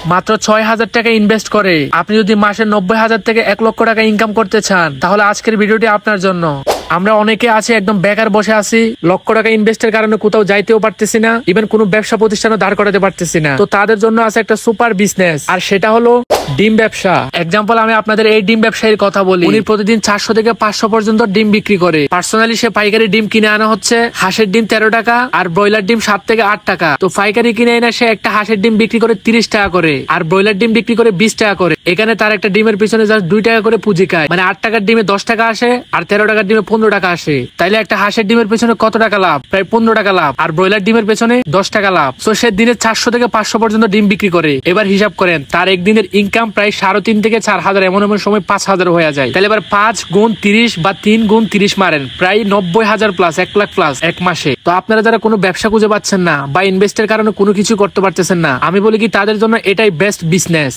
মাত্র 6,000 টাকা ইনভেস্ট করে আপনি যদি মাসে 90,000 থেকে 1 লক্ষ টাকা ইনকাম করতে চান, তাহলে আজকের ভিডিওটি আপনার জন্য। আমরা অনেকে আছি একদম বেকার বসে আছি, লক্ষ টাকা ইনভেস্টের কারণে কোথাও যাইতেও পারতেছি না, ইভেন কোনো ব্যবসা প্রতিষ্ঠানও দাঁড় করাতে পারতেছি না। তো তাদের জন্য আছে একটা সুপার বিজনেস, আর সেটা হলো ডিম ব্যবসা। এক্সাম্পল আমি আপনাদের এই ডিম ব্যবসায়ীর কথা বলি। উনি প্রতিদিন 400 থেকে 500 পর্যন্ত ডিম বিক্রি করে। পার্সোনালি সে পাইকারি ডিম কিনে আনা হচ্ছে হাঁসের ডিম 13 টাকা আর ব্রয়লার ডিম 7 থেকে 8 টাকা। তো পাইকারি কিনে এনে সে একটা হাঁসের ডিম বিক্রি করে 30 টাকা করে আর ব্রয়লার ডিম বিক্রি করে 20 টাকা করে। এখানে তার একটা ডিমের পিছনে জাস্ট 2 টাকা করে পুঁজি খায়, মানে 8 টাকার ডিমে 10 টাকা আসে আর 13 টাকার ডিমে 15 টাকা আসে। তাইলে একটা হাঁসের ডিমের পেছনে কত টাকা লাভ? প্রায় 15 টাকা লাভ। আর ব্রয়লার ডিমের পেছনে 10 টাকা লাভ। সো সে দিনে 400 থেকে 500 পর্যন্ত ডিম বিক্রি করে। এবার হিসাব করেন তার একদিনের ইনকাম প্রায় 3.5 থেকে 4,000, এমন এমন সময় 5,000 হয়ে যায়। তাহলে এবার 5 গুণ 30 বা 3 গুণ 30 মারেন, প্রায় 90,000 প্লাস, 1 লাখ প্লাস এক মাসে। তো আপনারা যারা কোনো ব্যবসা খুঁজে পাচ্ছেন না বা ইনভেস্টের কারণে কোনো কিছু করতে পারতেছেন না, আমি বলি কি তাদের জন্য এটাই বেস্ট বিজনেস।